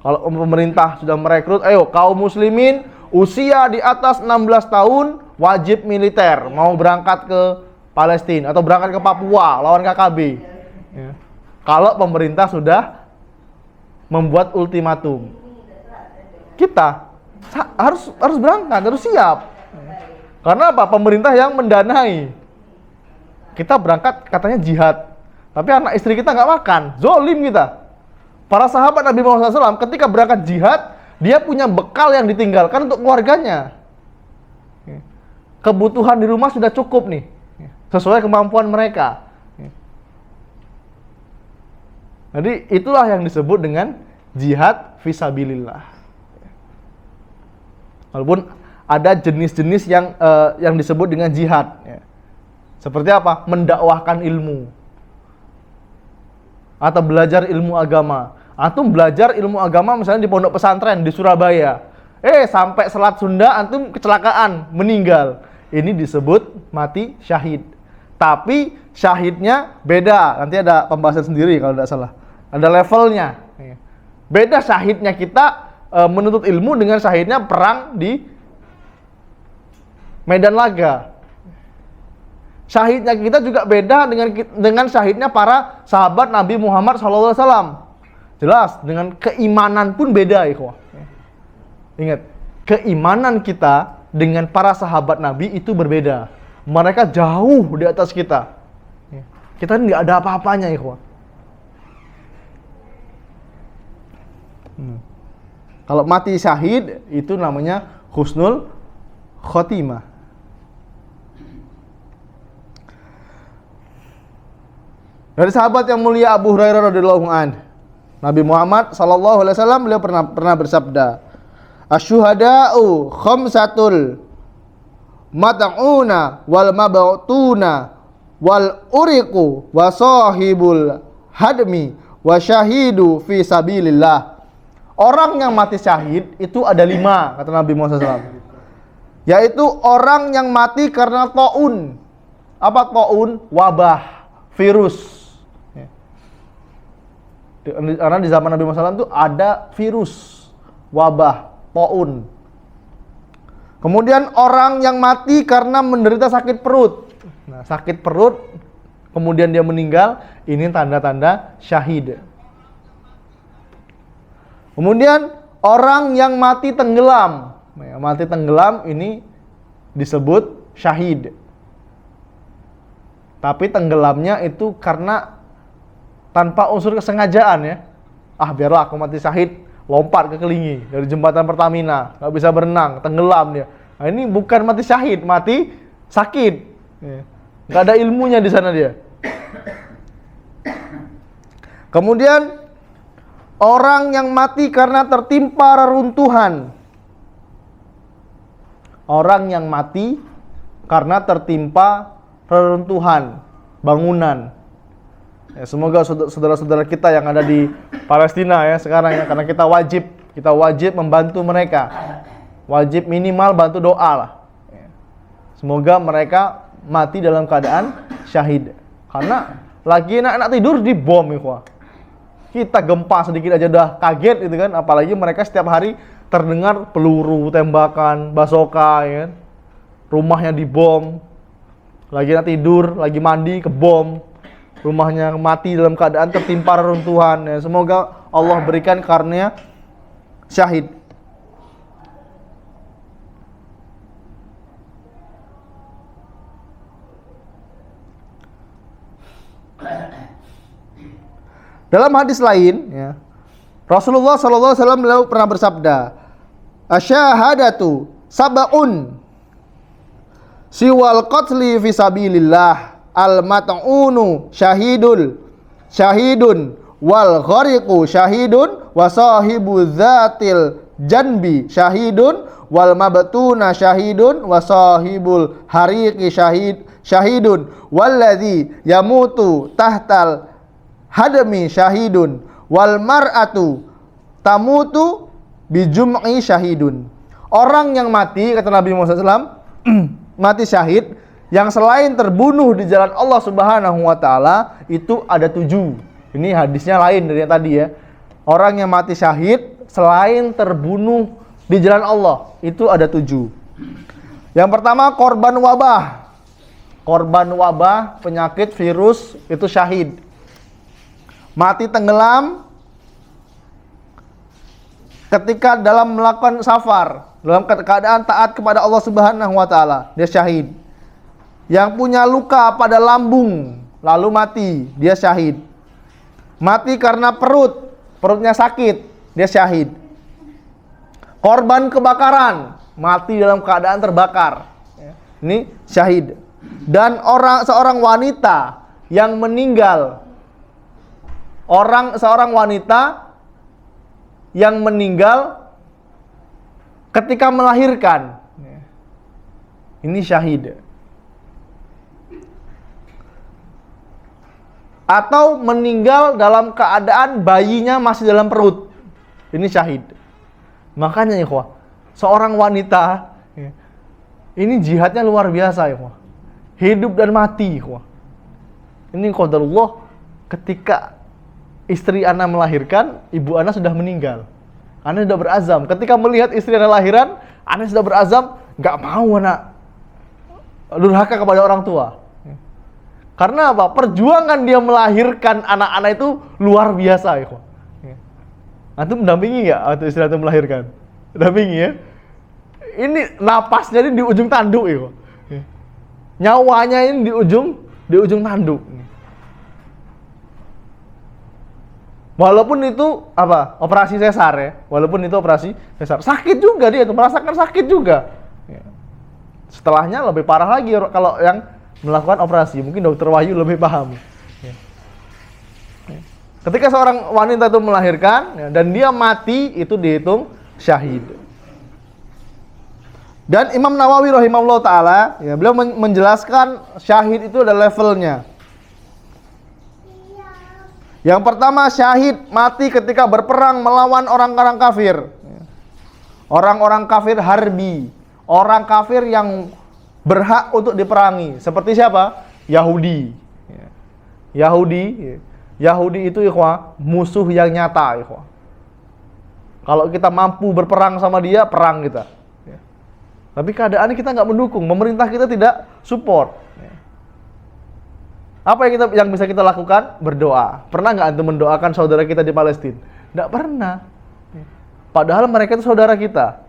Kalau pemerintah sudah merekrut, ayo kaum muslimin usia di atas 16 tahun wajib militer, mau berangkat ke Palestina atau berangkat ke Papua lawan KKB. Ya. Kalau pemerintah sudah membuat ultimatum, kita harus berangkat, harus siap. Karena apa? Pemerintah yang mendanai. Kita berangkat katanya jihad, tapi anak istri kita nggak makan, zolim kita. Para sahabat Nabi Muhammad SAW ketika berangkat jihad, dia punya bekal yang ditinggalkan untuk keluarganya. Kebutuhan di rumah sudah cukup nih, sesuai kemampuan mereka. Jadi itulah yang disebut dengan jihad fisabilillah. Walaupun ada jenis-jenis yang disebut dengan jihad. Seperti apa? Mendakwahkan ilmu atau belajar ilmu agama. Antum belajar ilmu agama misalnya di pondok pesantren di Surabaya. Sampai Selat Sunda antum kecelakaan, meninggal. Ini disebut mati syahid. Tapi syahidnya beda. Nanti ada pembahasan sendiri kalau tidak salah. Ada levelnya. Beda syahidnya kita menuntut ilmu dengan syahidnya perang di medan laga. Syahidnya kita juga beda dengan syahidnya para sahabat Nabi Muhammad SAW. Jelas, dengan keimanan pun beda, ikhwah. Ingat, keimanan kita dengan para sahabat Nabi itu berbeda. Mereka jauh di atas kita. Kita ini nggak ada apa-apanya, ikhwah. Kalau mati syahid itu namanya husnul khotimah. Dari sahabat yang mulia Abu Hurairah radhiyallahu anhu, Nabi Muhammad sallallahu alaihi wasallam beliau pernah bersabda, "Asyuhada'u khamsatul mat'una wal mab'utuna wal uriqu wa sahibul hadmi wa syahidu fi sabilillah." Orang yang mati syahid itu ada 5, kata Nabi Muhammad SAW. Yaitu orang yang mati karena taun. Apa taun? Wabah, virus. Karena di zaman Nabi Muhammad SAW itu ada virus, wabah, taun. Kemudian orang yang mati karena menderita sakit perut. Nah, sakit perut, kemudian dia meninggal, ini tanda-tanda syahid. Kemudian orang yang mati tenggelam. Mati tenggelam ini disebut syahid. Tapi tenggelamnya itu karena tanpa unsur kesengajaan ya. Biarlah aku mati syahid, lompat ke Kelingi dari jembatan Pertamina, nggak bisa berenang, tenggelam dia. Nah, ini bukan mati syahid, mati sakit. Nggak ada ilmunya di sana dia. Kemudian orang yang mati karena tertimpa reruntuhan. Orang yang mati karena tertimpa reruntuhan bangunan. Ya, semoga saudara-saudara kita yang ada di Palestina ya sekarang ya, karena kita wajib membantu mereka. Wajib minimal bantu doa lah. Semoga mereka mati dalam keadaan syahid. Karena lagi enak-enak tidur dibom ya. Kita gempa sedikit aja udah kaget gitu kan, apalagi mereka setiap hari terdengar peluru, tembakan, basoka ya kan. Rumahnya dibom. Lagi enak tidur, lagi mandi kebom. Rumahnya mati dalam keadaan tertimpa reruntuhan ya. Semoga Allah berikan karunia syahid. Dalam hadis lain ya, Rasulullah SAW beliau pernah bersabda, asyhadatu sab'un siwal qatli fi sabilillah al-mat'unu syahidun wal ghariqu syahidun wa sahibu dzatil janbi syahidun wal mabtuna syahidun wa sahibul hariqi syahidun walladzi yamutu tahtal hadami syahidun wal mar'atu tamutu bijum'i syahidun. Orang yang mati, kata Nabi Muhammad SAW, mati syahid, yang selain terbunuh di jalan Allah Subhanahu wa Ta'ala, itu ada 7. Ini hadisnya lain dari yang tadi ya. Orang yang mati syahid selain terbunuh di jalan Allah, itu ada 7. Yang pertama, korban wabah. Korban wabah, penyakit, virus, itu syahid. Mati tenggelam ketika dalam melakukan safar, dalam keadaan taat kepada Allah Subhanahu wa Ta'ala, dia syahid. Yang punya luka pada lambung lalu mati, dia syahid. Mati karena perutnya sakit, dia syahid. Korban kebakaran, mati dalam keadaan terbakar, ini syahid. Dan seorang wanita yang meninggal, seorang wanita yang meninggal ketika melahirkan, ini syahid. Atau meninggal dalam keadaan bayinya masih dalam perut, ini syahid. Makanya ikhwah, seorang wanita ini jihadnya luar biasa ikhwah. Hidup dan mati ikhwah. Ini qadarullah, ketika istri ana melahirkan, ibu ana sudah meninggal. Ana sudah berazam. Ketika melihat istri ana lahiran, ana sudah berazam, nggak mau ana durhaka kepada orang tua. Karena apa? Perjuangan dia melahirkan anak-anak itu luar biasa. Antum mendampingi nggak waktu istri antum melahirkan? Mendampingi ya? Ini napasnya ini di ujung tanduk ya. Nyawanya ini di ujung tanduk. Walaupun itu apa? Operasi sesar ya. Walaupun itu operasi sesar, sakit juga dia tuh, merasakan sakit juga. Setelahnya lebih parah lagi kalau yang melakukan operasi. Mungkin dokter Wahyu lebih paham. Ketika seorang wanita itu melahirkan dan dia mati, itu dihitung syahid. Dan Imam Nawawi rahimahullah ta'ala, ya, beliau menjelaskan syahid itu ada levelnya. Yang pertama, syahid mati ketika berperang melawan orang-orang kafir. Orang-orang kafir harbi, orang kafir yang berhak untuk diperangi. Seperti siapa? Yahudi. Yahudi itu ikhwah, musuh yang nyata ikhwah. Kalau kita mampu berperang sama dia, perang kita. Tapi keadaannya kita nggak mendukung, pemerintah kita tidak support. Apa yang bisa kita lakukan? Berdoa. Pernah nggak antum mendoakan saudara kita di Palestina? Nggak pernah. Padahal mereka itu saudara kita.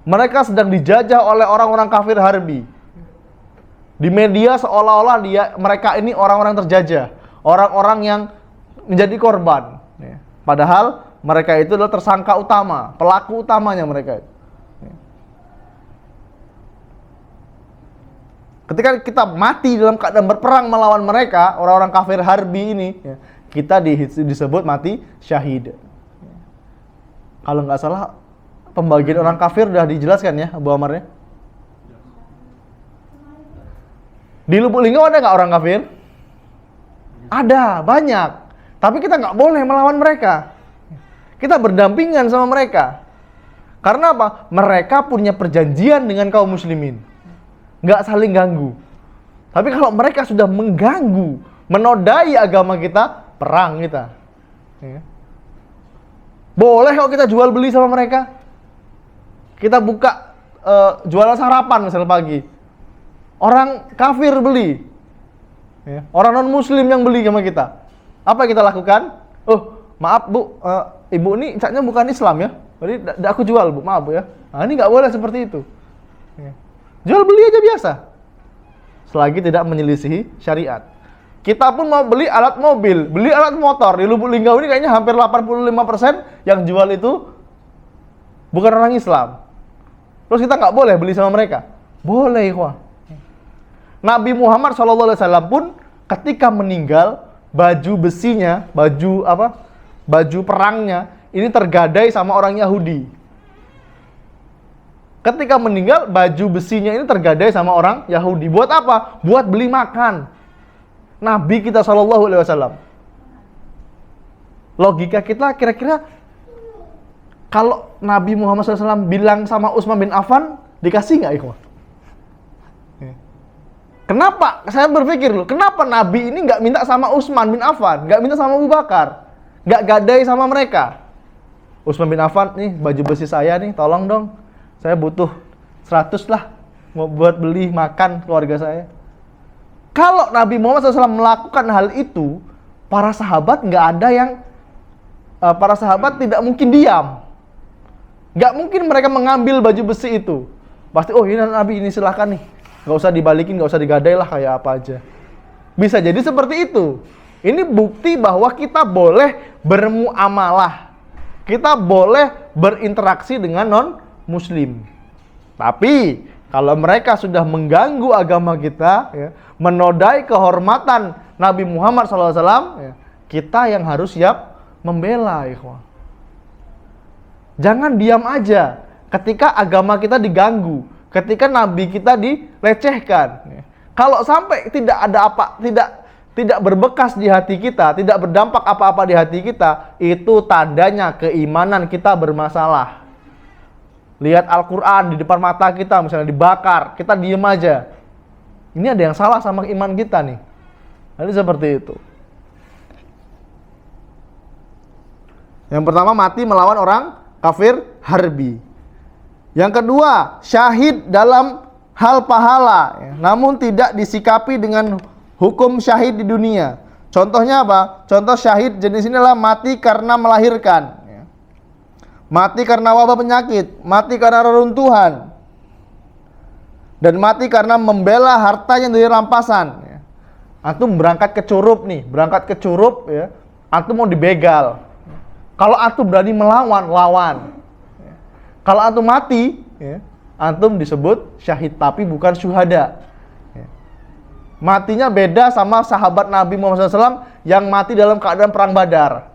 Mereka sedang dijajah oleh orang-orang kafir harbi. Di media seolah-olah mereka ini orang-orang terjajah, orang-orang yang menjadi korban. Padahal mereka itu adalah tersangka utama, pelaku utamanya mereka. Ketika kita mati dalam keadaan berperang melawan mereka, orang-orang kafir harbi ini, kita disebut mati syahid. Kalau nggak salah, pembagian orang kafir udah dijelaskan ya, Abu Amar ya. Di Lubuk Linggau ada nggak orang kafir? Ada, banyak. Tapi kita nggak boleh melawan mereka. Kita berdampingan sama mereka. Karena apa? Mereka punya perjanjian dengan kaum muslimin. Nggak saling ganggu. Tapi kalau mereka sudah mengganggu, menodai agama kita, perang kita. Boleh kok kita jual beli sama mereka. Kita buka jualan sarapan misal pagi. Orang kafir beli. Orang non muslim yang beli sama kita. Apa yang kita lakukan? Oh, maaf Bu, ibu ini catnya bukan Islam ya. Jadi aku jual Bu, maaf Bu ya. Nah, ini nggak boleh seperti itu. Jual beli aja biasa. Selagi tidak menyelisihi syariat. Kita pun mau beli alat mobil, beli alat motor. Di Lubuk Linggau ini kayaknya hampir 85% yang jual itu bukan orang Islam. Terus kita nggak boleh beli sama mereka? Boleh, wah. Nabi Muhammad SAW pun ketika meninggal, baju besinya, baju perangnya, ini tergadai sama orang Yahudi. Ketika meninggal, baju besinya ini tergadai sama orang Yahudi. Buat apa? Buat beli makan. Nabi kita SAW. Logika kita kira-kira kalau Nabi Muhammad SAW bilang sama Utsman bin Affan, dikasih nggak ikhwan? Kenapa? Saya berpikir loh, kenapa Nabi ini nggak minta sama Utsman bin Affan, nggak minta sama Abu Bakar, nggak gadai sama mereka? Utsman bin Affan, nih baju besi saya nih, tolong dong, saya butuh 100 lah, mau buat beli makan keluarga saya. Kalau Nabi Muhammad SAW melakukan hal itu, para sahabat tidak mungkin diam. Nggak mungkin mereka mengambil baju besi itu. Pasti, oh ini Nabi ini silahkan nih. Nggak usah dibalikin, nggak usah digadai lah kayak apa aja. Bisa jadi seperti itu. Ini bukti bahwa kita boleh bermuamalah. Kita boleh berinteraksi dengan non-muslim. Tapi, kalau mereka sudah mengganggu agama kita, menodai kehormatan Nabi Muhammad SAW, kita yang harus siap membela, ikhwan. Jangan diam aja ketika agama kita diganggu, ketika Nabi kita dilecehkan. Kalau sampai tidak berbekas di hati kita, tidak berdampak apa-apa di hati kita, itu tandanya keimanan kita bermasalah. Lihat Al-Quran di depan mata kita, misalnya dibakar, kita diem aja. Ini ada yang salah sama iman kita nih. Jadi seperti itu. Yang pertama, mati melawan orang kafir harbi. Yang kedua, syahid dalam hal pahala, namun tidak disikapi dengan hukum syahid di dunia. Contohnya apa? Contoh syahid jenis ini adalah mati karena melahirkan, mati karena wabah penyakit, mati karena reruntuhan, dan mati karena membela hartanya dari rampasan. Antum berangkat ke Curup nih, ya. Antum mau dibegal. Kalau antum berani melawan, lawan. Kalau antum mati, antum disebut syahid, tapi bukan syuhada. Matinya beda sama sahabat Nabi Muhammad SAW yang mati dalam keadaan perang Badar.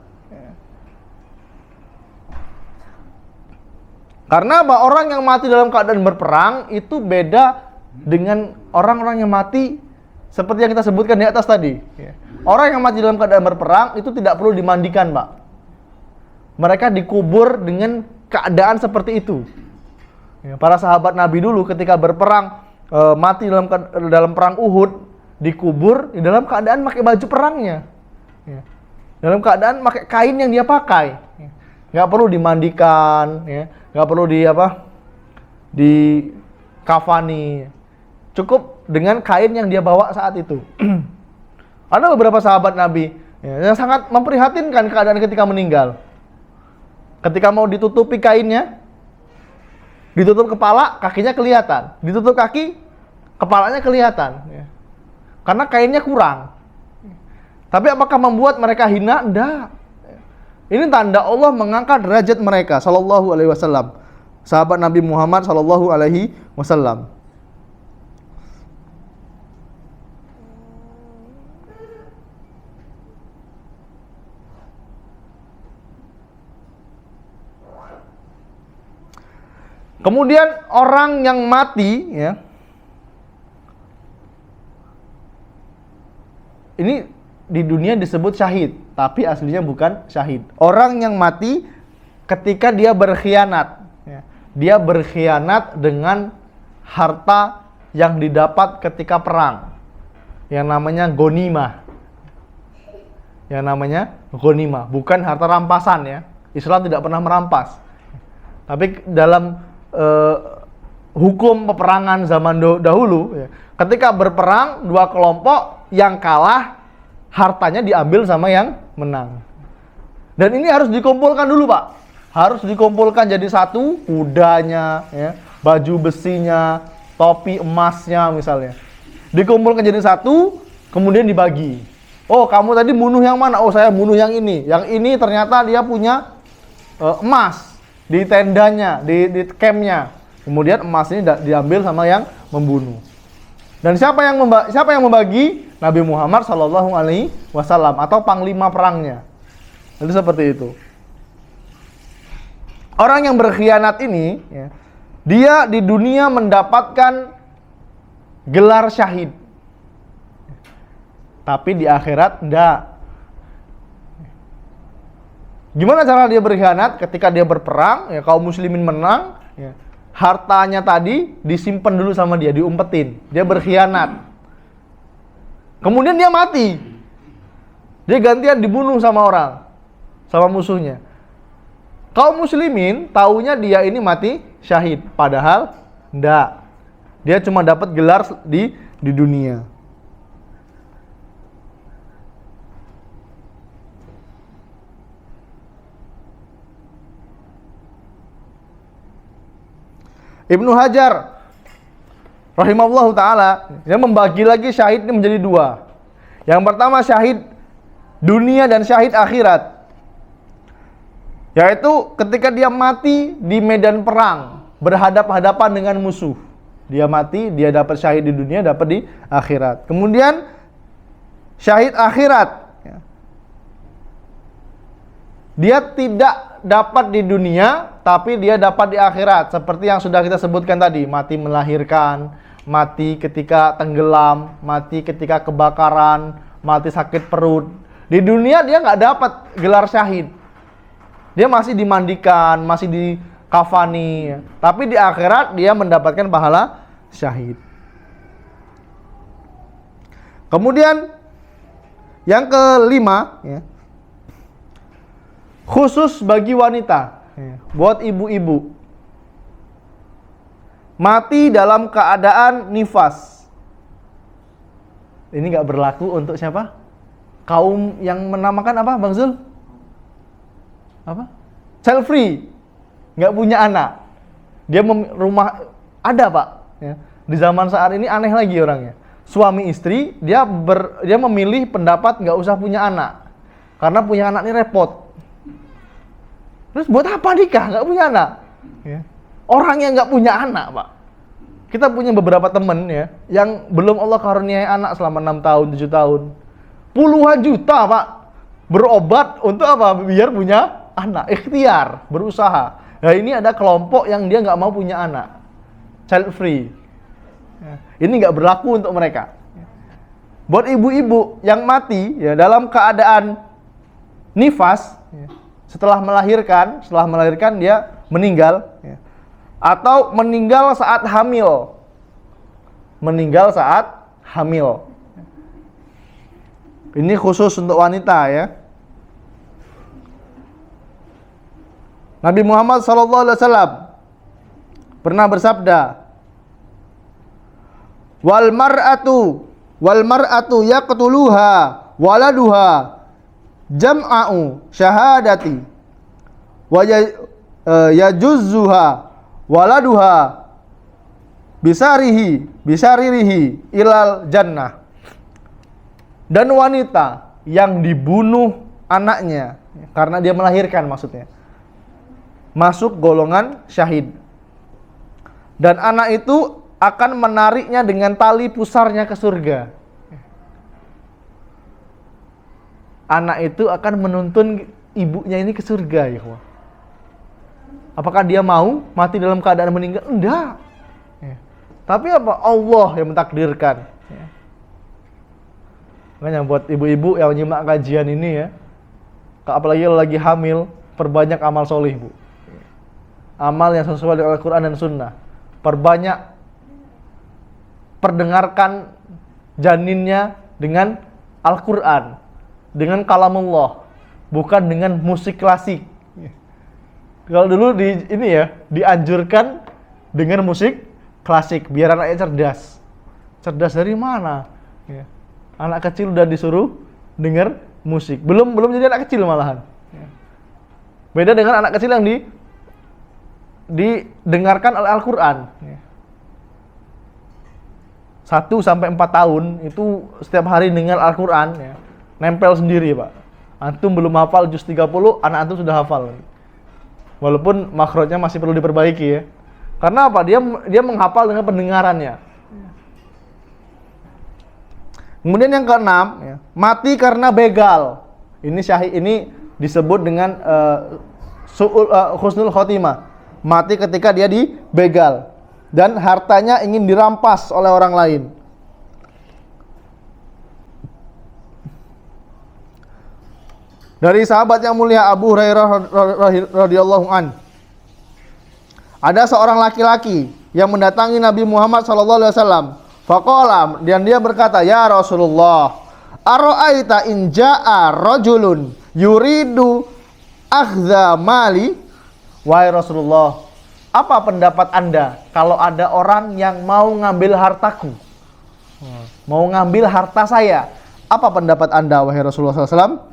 Karena apa? Orang yang mati dalam keadaan berperang itu beda dengan orang-orang yang mati seperti yang kita sebutkan di atas tadi. Orang yang mati dalam keadaan berperang itu tidak perlu dimandikan, Pak. Mereka dikubur dengan keadaan seperti itu. Para sahabat Nabi dulu ketika berperang, mati dalam perang Uhud, dikubur di dalam keadaan pakai baju perangnya. Dalam keadaan pakai kain yang dia pakai. Nggak perlu dimandikan, nggak perlu di kafani. Cukup dengan kain yang dia bawa saat itu. Ada beberapa sahabat Nabi yang sangat memprihatinkan keadaan ketika meninggal. Ketika mau ditutupi kainnya, ditutup kepala, kakinya kelihatan. Ditutup kaki, kepalanya kelihatan, ya. Karena kainnya kurang. Tapi apakah membuat mereka hina? Enggak. Ini tanda Allah mengangkat derajat mereka sallallahu alaihi wasallam. Sahabat Nabi Muhammad sallallahu alaihi wasallam. Kemudian orang yang mati, ya, ini di dunia disebut syahid, tapi aslinya bukan syahid. Orang yang mati ketika dia berkhianat, ya. Dia berkhianat dengan harta yang didapat ketika perang, yang namanya ghanimah. Yang namanya ghanimah, bukan harta rampasan, ya. Islam tidak pernah merampas. Tapi dalam hukum peperangan zaman dahulu, ya, ketika berperang dua kelompok, yang kalah hartanya diambil sama yang menang. Dan ini harus dikumpulkan dulu, Pak. Harus dikumpulkan jadi satu, kudanya, ya, baju besinya, topi emasnya misalnya. Dikumpulkan jadi satu, kemudian dibagi. Oh, kamu tadi bunuh yang mana? Oh, saya bunuh yang ini. Yang ini ternyata dia punya emas di tendanya, di campnya. Kemudian emas ini diambil sama yang membunuh. Dan siapa yang membagi? Nabi Muhammad sallallahu alaihi wasallam atau panglima perangnya. Jadi seperti itu. Orang yang berkhianat ini, ya, dia di dunia mendapatkan gelar syahid. Tapi di akhirat enggak. Gimana cara dia berkhianat? Ketika dia berperang, ya, kaum muslimin menang, ya, hartanya tadi disimpan dulu sama dia, diumpetin. Dia berkhianat. Kemudian dia mati. Dia gantian dibunuh sama orang, sama musuhnya. Kaum muslimin taunya dia ini mati syahid, padahal enggak. Dia cuma dapat gelar di dunia. Ibnu Hajar rahimahullahu ta'ala, dia membagi lagi syahid ini menjadi dua. Yang pertama syahid dunia dan syahid akhirat, yaitu ketika dia mati di medan perang, berhadap-hadapan dengan musuh. Dia mati, dia dapat syahid di dunia, dapat di akhirat. Kemudian syahid akhirat, dia tidak dapat di dunia, tapi dia dapat di akhirat. Seperti yang sudah kita sebutkan tadi, mati melahirkan, mati ketika tenggelam, mati ketika kebakaran, mati sakit perut. Di dunia dia nggak dapat gelar syahid. Dia masih dimandikan, masih dikafani. Tapi di akhirat dia mendapatkan pahala syahid. Kemudian yang kelima, ya, khusus bagi wanita, buat ibu-ibu, mati dalam keadaan nifas. Ini nggak berlaku untuk siapa? Kaum yang menamakan apa, Bang Zul? Apa? Child free, nggak punya anak. Dia rumah ada, Pak. Ya. Di zaman saat ini aneh lagi orangnya. Suami istri, dia memilih pendapat nggak usah punya anak, karena punya anak ini repot. Terus buat apa nikah? Nggak punya anak. Ya. Orang yang nggak punya anak, Pak. Kita punya beberapa teman, ya, yang belum Allah karuniai anak selama 6 tahun, 7 tahun. Puluhan juta, Pak. Berobat untuk apa? Biar punya anak. Ikhtiar, berusaha. Nah, ini ada kelompok yang dia nggak mau punya anak. Child free. Ya. Ini nggak berlaku untuk mereka. Buat ibu-ibu yang mati, ya, dalam keadaan nifas, ya, setelah melahirkan dia meninggal, ya. Atau meninggal saat hamil. Ini khusus untuk wanita, ya. Nabi Muhammad SAW pernah bersabda, wal mar'atu yaqtuluha waladuha jam'a'u syahadati wa yajuzzuha waladuha bisaririhi ilal jannah. Dan wanita yang dibunuh anaknya karena dia melahirkan, maksudnya masuk golongan syahid. Dan anak itu akan menariknya dengan tali pusarnya ke surga. Anak itu akan menuntun ibunya ini ke surga, ya. Apakah dia mau mati dalam keadaan meninggal? Enggak. Tapi apa? Allah yang mentakdirkan. Makanya buat ibu-ibu yang nyimak kajian ini ya, apalagi lagi hamil, perbanyak amal soleh, Bu. Amal yang sesuai dengan Al-Quran dan Sunnah. Perbanyak, perdengarkan janinnya dengan Al-Quran, dengan kalamullah, bukan dengan musik klasik. Kalau dulu dianjurkan dengan musik klasik biar anaknya cerdas. Cerdas dari mana? Ya. Anak kecil udah disuruh dengar musik. Belum jadi anak kecil malahan. Ya. Beda dengan anak kecil yang didengarkan oleh Al-Quran. Ya. 1-4 tahun itu setiap hari dengar Al-Quran, ya, nempel sendiri, Pak. Antum belum hafal juz 30, anak antum sudah hafal. Walaupun makhrajnya masih perlu diperbaiki, ya. Karena apa? Dia menghafal dengan pendengarannya. Kemudian yang keenam, ya, mati karena begal. Ini disebut dengan husnul khotimah. Mati ketika dia dibegal dan hartanya ingin dirampas oleh orang lain. Dari sahabat yang mulia Abu Hurairah radhiyallahu an, ada seorang laki-laki yang mendatangi Nabi Muhammad SAW. Faqala, dan dia berkata, "Ya Rasulullah, ara'aita in jaa'a rajulun yuridu akhdha mali?" Wahai Rasulullah, apa pendapat Anda kalau ada orang yang mau ngambil hartaku? Mau ngambil harta saya. Apa pendapat Anda, wahai Rasulullah SAW?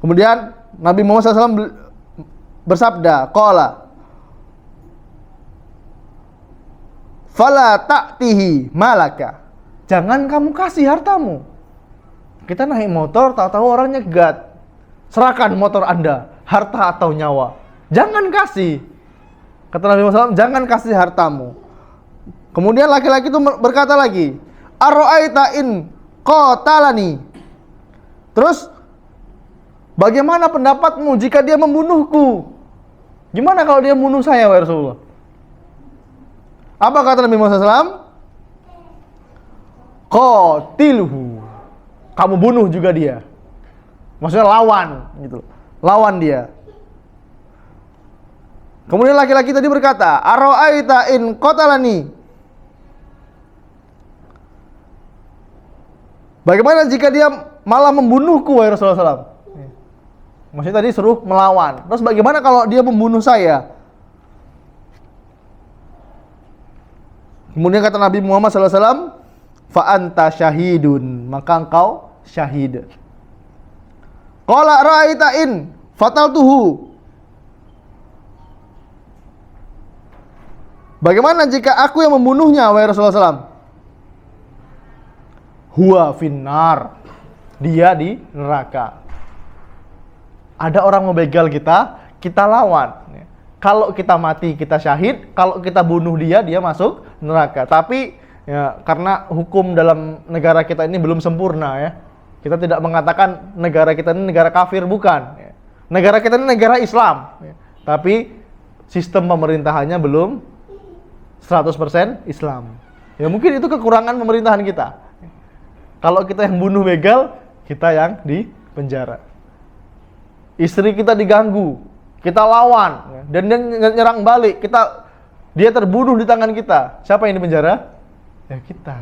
Kemudian Nabi Muhammad SAW bersabda, qala, fala ta'tihi malaka. Jangan kamu kasih hartamu. Kita naik motor, tahu-tahu orangnya nyegat. Serahkan motor Anda, harta atau nyawa. Jangan kasih. Kata Nabi Muhammad SAW, jangan kasih hartamu. Kemudian laki-laki itu berkata lagi, ara'aita in qatalani. Terus, bagaimana pendapatmu jika dia membunuhku? Gimana kalau dia membunuh saya, wahai Rasulullah? Apa kata Nabi Muhammad SAW? Qatiluhu. Kamu bunuh juga dia. Maksudnya lawan, gitu. Lawan dia. Kemudian laki-laki tadi berkata, ara'aita in qatalani. Bagaimana jika dia malah membunuhku, wahai Rasulullah SAW? Maksudnya tadi suruh melawan. Terus bagaimana kalau dia membunuh saya? Kemudian kata Nabi Muhammad SAW, fa anta syahidun, maka engkau syahid. Qala ra'aita in fataltuhu. Bagaimana jika aku yang membunuhnya, wahai Rasulullah SAW? Huwa finnar. Dia di neraka. Ada orang mau begal kita lawan. Kalau kita mati, kita syahid. Kalau kita bunuh dia masuk neraka. Tapi ya, karena hukum dalam negara kita ini belum sempurna, ya. Kita tidak mengatakan negara kita ini negara kafir, bukan. Negara kita ini negara Islam. Tapi sistem pemerintahannya belum 100% Islam. Ya mungkin itu kekurangan pemerintahan kita. Kalau kita yang bunuh begal, kita yang di penjara. Istri kita diganggu, kita lawan, dan dia nyerang balik, dia terbunuh di tangan kita. Siapa yang di penjara? Ya kita.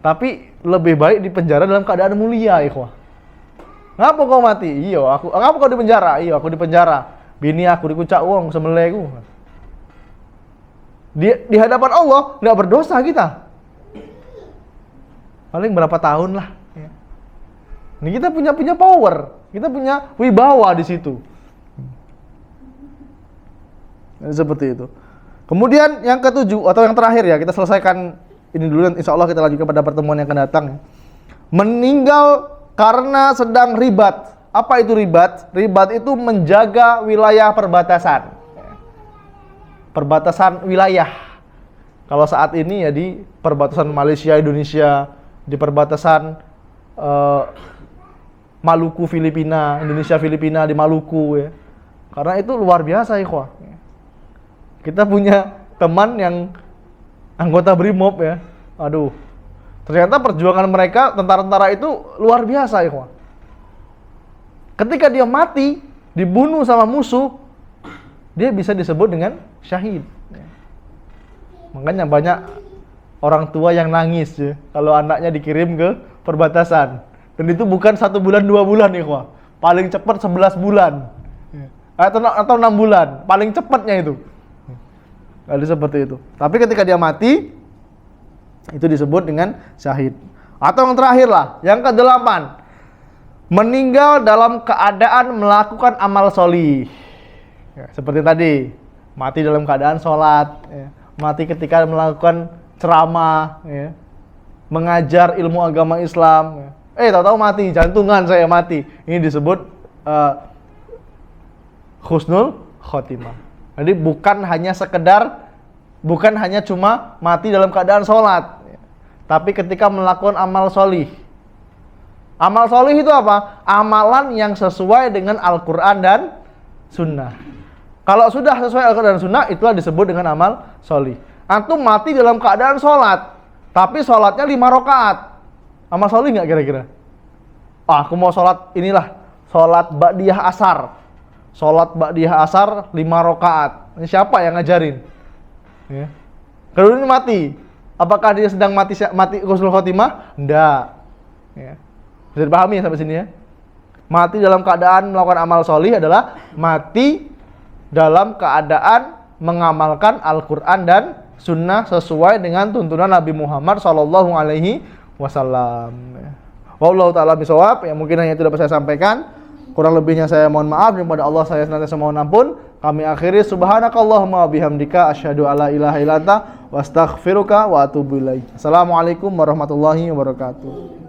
Tapi lebih baik di penjara dalam keadaan mulia, ikhwah. Ngapa kau mati? Iya, ngapa kau di penjara? Iya, aku di penjara. Bini aku dikucak uang sembelihku. Di hadapan Allah enggak berdosa kita. Paling berapa tahun lah. Ini kita punya power, kita punya wibawa di situ. Seperti itu. Kemudian yang ketujuh atau yang terakhir ya, kita selesaikan ini dulu, insya Allah kita lanjutkan pada pertemuan yang akan datang. Meninggal karena sedang ribat. Apa itu ribat? Ribat itu menjaga wilayah perbatasan. Perbatasan wilayah. Kalau saat ini ya di perbatasan Malaysia, Indonesia, di perbatasan Maluku, Filipina, Indonesia, Filipina di Maluku ya. Karena itu luar biasa ikhwah. Kita punya teman yang anggota BRIMOB ya. Aduh. Ternyata perjuangan mereka tentara-tentara itu luar biasa ikhwah. Ketika dia mati, dibunuh sama musuh, dia bisa disebut dengan syahid. Makanya banyak orang tua yang nangis ya, kalau anaknya dikirim ke perbatasan. Dan itu bukan 1 bulan 2 bulan ikhwah. Paling cepat 11 bulan. Atau 6 bulan, paling cepatnya itu. Jadi seperti itu. Tapi ketika dia mati, itu disebut dengan syahid. Atau yang terakhir lah, yang ke-8. Meninggal dalam keadaan melakukan amal sholih. Ya, seperti tadi, mati dalam keadaan sholat, ya. Mati ketika melakukan ceramah, ya. Mengajar ilmu agama Islam. Ya. Tahu-tahu mati, jantungan saya mati. Ini disebut husnul khotimah. Jadi bukan hanya cuma mati dalam keadaan sholat, ya. Tapi ketika melakukan amal sholih. Amal solih itu apa? Amalan yang sesuai dengan Al-Quran dan Sunnah. Kalau sudah sesuai Al-Quran dan Sunnah, itulah disebut dengan amal solih. Antum mati dalam keadaan sholat, tapi sholatnya 5 rakaat. Amal solih nggak kira-kira? Aku mau sholat inilah, sholat ba'diyah asar. Sholat ba'diyah asar 5 rakaat. Ini siapa yang ngajarin? Ya. Kalau ini mati, apakah dia sedang mati husnul khotimah? Enggak. Ya. Bisa dipahami sampai sini ya. Mati dalam keadaan melakukan amal solih adalah mati dalam keadaan mengamalkan Al-Quran dan Sunnah sesuai dengan tuntunan Nabi Muhammad Sallallahu Alaihi Wasallam. Wallahu ta'ala bisawab. Ya, mungkin hanya itu dapat saya sampaikan. Kurang lebihnya saya mohon maaf. Daripada Allah saya senantiasa mohon ampun. Kami akhiri subhanakallahumma bihamdika asyhadu alla ilaha illa anta wa astaghfiruka wa atubu ilaik. Assalamualaikum warahmatullahi wabarakatuh.